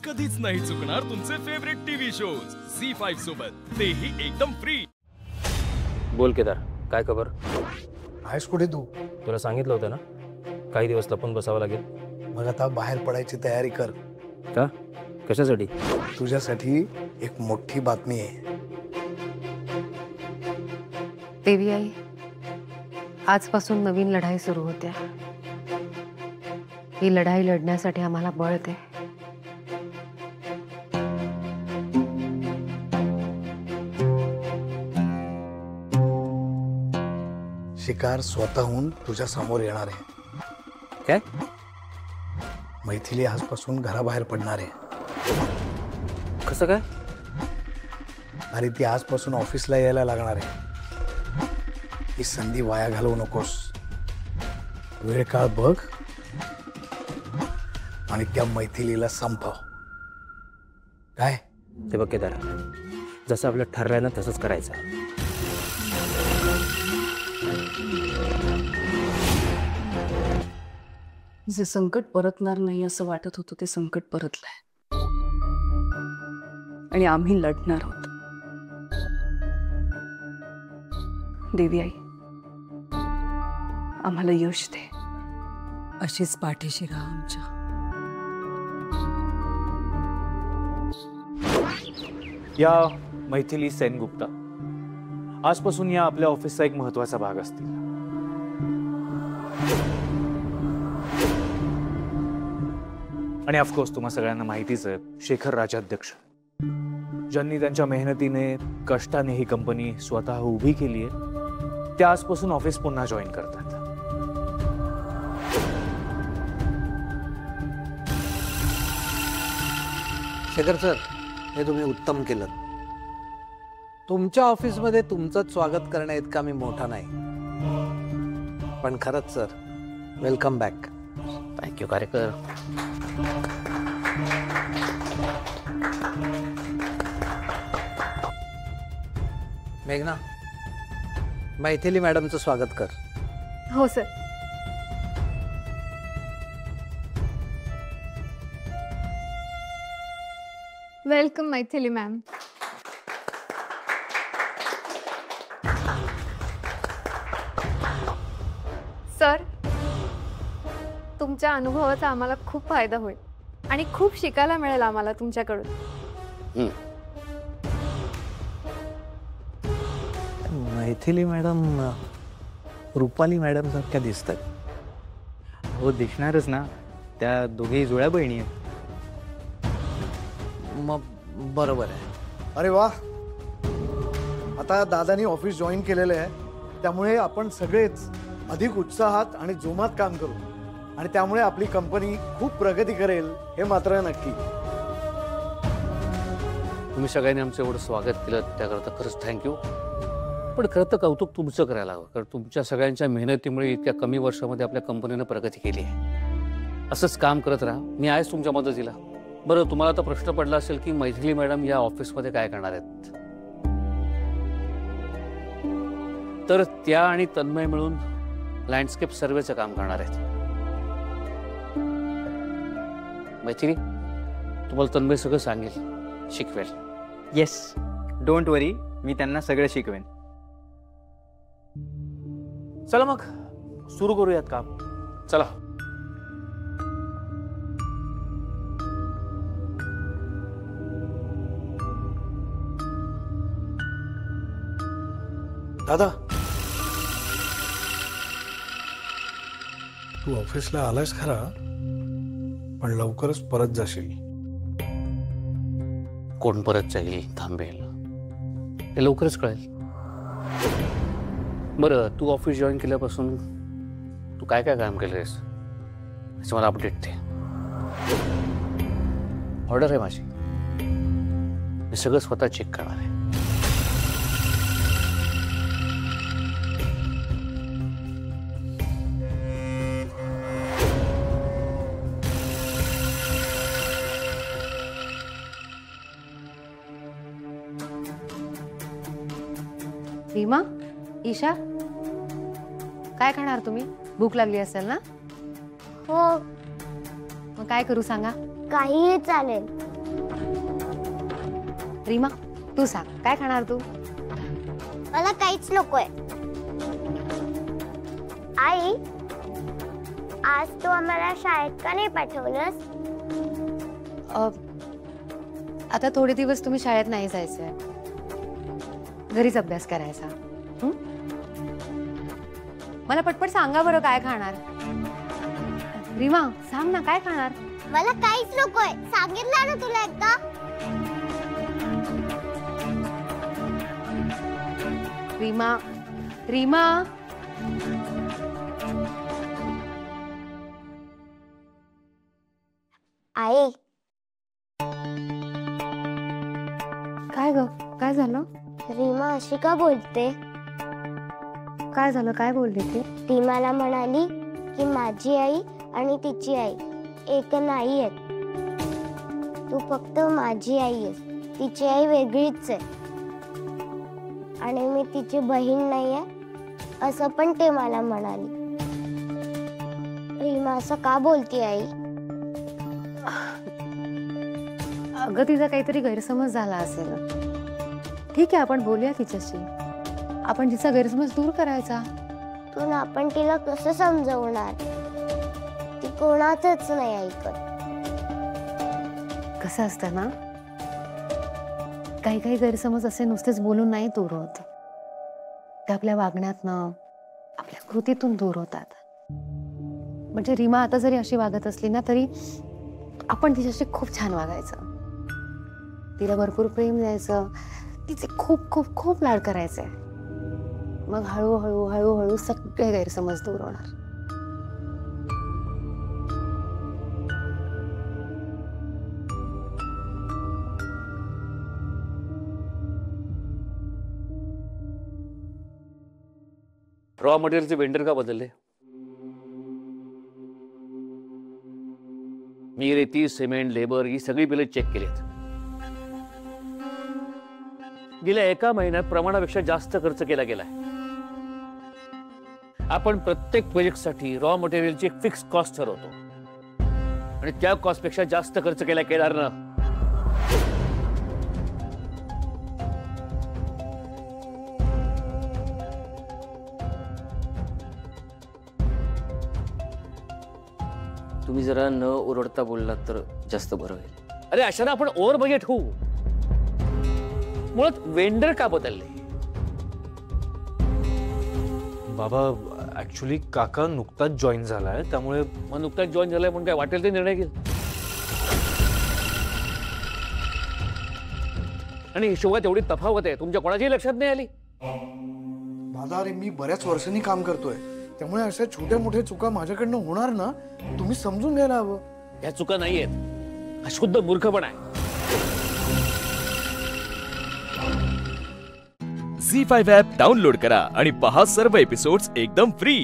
कधीच नाही चुकणार तुमचे फेवरेट टीव्ही शोज झी5 सोबत, तेही एकदम फ्री। बोल केदार, काय खबर? आहेस कुठे तू? तुला सांगितलं होतं ना काही दिवस लपून बसावं लागेल। मग आता बाहेर पडायची तयारी कर। का? कशासाठी? तुझ्यासाठी एक मोठी बातमी आहे। देवी आई, आजपासून नवीन लढाई सुरू होते। ही लढाई लढण्यासाठी आम्हाला बळ दे। शिकार स्वतःहून तुझ्या समोर येणार आहे। काय? मैथिली आजपासून घराबाहेर पडणार आहे। कसं काय? अरे ती आजपासून ऑफिसला यायला लागणार आहे। ही संधी वाया घालवू नकोस। वेळ काळ बघ आणि त्या मैथिलीला संपव। काय? ते बघ केदार, जसं आपलं ठरलंय ना तसंच करायचं। जे संकट परतणार नाही असं वाटत होतं ते संकट परतलंय आणि आम्ही लढणार आहोत। देवी आई, आम्हाला यश दे। अशीच पाठीशी राहा आमच्या। या मैथिली सेनगुप्ता आजपासून या आपल्या ऑफिसचा एक महत्त्वाचा भाग असतील। आणि ऑफकोर्स तुम्हा सगळ्यांना माहितीच आहे, शेखर राजाध्यक्ष ज्यांनी त्यांच्या मेहनतीने कष्टाने ही कंपनी स्वतः उभी केली आहे, ते आजपासून ऑफिस पुन्हा जॉईन करतात। शेखर सर, हे तुम्ही उत्तम केलं। तुमच्या ऑफिसमध्ये तुमचं स्वागत करण्या इतका मी मोठा नाही, पण खरंच सर वेलकम बॅक। थँक्यू कार्यकर। मेघना, मैथिली मॅडमचं स्वागत कर। हो sir. Welcome Maithili ma'am. Sir, तुमच्या अनुभवाचा आम्हाला खूप फायदा होईल आणि खूप शिकायला मिळेल आम्हाला तुमच्याकडून। मैथिली मॅडम रुपाली मॅडम सारख्या दिसतात। हो, दिसणारच ना, त्या दोघेही जुळ्या बहिणी आहेत। मग बरोबर आहे। अरे वा, आता दादानी ऑफिस जॉईन केलेलं आहे, त्यामुळे आपण सगळेच अधिक उत्साहात आणि जोमात काम करू आणि त्यामुळे आपली कंपनी खूप प्रगती करेल, हे मात्र नक्की। तुम्ही सगळ्यांनी आमचं एवढं स्वागत केलं त्याकरता खरंच थँक्यू। पण खरं तर कौतुक तुमचं करायला हवं, कारण तुमच्या सगळ्यांच्या मेहनतीमुळे इतक्या कमी वर्षामध्ये आपल्या कंपनीनं प्रगती केली आहे। असंच काम करत राहा, मी आहेच तुमच्या मदतीला। बरं, तुम्हाला आता प्रश्न पडला असेल की मैथिली मॅडम या ऑफिसमध्ये काय करणार आहेत, तर त्या आणि तन्मय मिळून लँडस्केप सर्वेचं काम करणार आहेत। मैथिली, तुम्हाला तन्मय सगळं सांगेल, शिकवेल। येस, डोंट वरी, मी त्यांना सगळं शिकवेन। चला मग सुरू करूयात काम। चला। दादा, तू ऑफिसला आलायस खरा, पण लवकरच परत जाशील। कोण परत जाईल, थांबेल, हे लवकरच कळेल। बरं, तू ऑफिस जॉईन केल्यापासून तू काय काय काम केलंयस याचं मला अपडेट दे। ऑर्डर आहे माझी, मी सगळं स्वतः चेक करणार आहे। रीमा, ईशा, काय खाणार तुम्ही? भूक लागली असेल ना? हो। मग काय करू सांगा? काहीही चालेल। रीमा तू सांग काय खाणार तू? मला काहीच नकोय. आई, आज तू आम्हाला शाळेत का नाही पाठवलंस? आता थोडे दिवस तुम्ही शाळेत नाही जायचंय, घरीच अभ्यास करायचा. मला पटपट सांगा बरं काय खाणार. रीमा सांग ना काय खाणार? मला काहीच नकोय, सांगितलं ना तुला एकदा. रीमा रीमा आई, काय ग काय झालं? रीमा अशी का बोलते? काय झालं काय बोलली ती? ती मला म्हणाली की माझी आई आणि तिची आई एक नाही आहेत. तू फक्त माझी आई आहेस, तिची आई वेगळीच आहे आणि मी तिची बहीण नाही आहे असं पण ते मला म्हणाली. रीमा असं का बोलती आई? अगं तिचा काहीतरी गैरसमज झाला असेल. ठीक आहे आपण बोलूया तिच्याशी, आपण तिचा गैरसमज दूर करायचा. तू ना आपण तिला कसं समजवणार? ती कोणाचंच नाही ऐकत. कसं असतं ना, काही काही गैरसमज असे नुसतेच बोलून नाही दूर होत, ते आपल्या वागण्यातनं आपल्या कृतीतून दूर होतात. म्हणजे रीमा आता जरी अशी वागत असली ना तरी आपण तिच्याशी खूप छान वागायचं, तिला भरपूर प्रेम द्यायचं, तिचे खूप खूप खूप लाड करायचे. मग हळूहळू हळूहळू सगळे गैरसमज दूर होणार. रॉ मटेरियलचे वेंडर का बदलले? मी रेती सिमेंट लेबर ही सगळी बिलं चेक केलीत. गेल्या एका महिन्यात प्रमाणापेक्षा जास्त खर्च केला गेलाय. आपण प्रत्येक प्रोजेक्टसाठी रॉ मटेरियलची एक फिक्स कॉस्ट ठरवतो आणि त्या कॉस्टपेक्षा जास्त खर्च केला केदारनं. तुम्ही जरा न ओरडता बोललात तर जास्त बरं होईल. अरे अशाने आपण ओव्हर बजेट होऊ. मुळात वेंडर का बदलले? बाबा ऍक्च्युली काका नुकताच जॉईन झालाय, त्यामुळे मग नुकताच जॉईन झालाय म्हणून काय वाटेल ते निर्णय घेईल. आणि हिशोबात एवढी तफावत आहे तुमच्या कोणाच्याही लक्षात नाही आली? दादा अरे मी बऱ्याच वर्षांनी काम करतोय, त्यामुळे अशा छोट्या मोठ्या चुका माझ्याकडनं होणार ना, तुम्ही समजून घ्यायला हवं. या चुका नाहीयेत, हा शुद्ध मूर्खपणा आहे. झी5 ॲप डाउनलोड करा आणि पहा सर्व एपिसोड्स एकदम फ्री.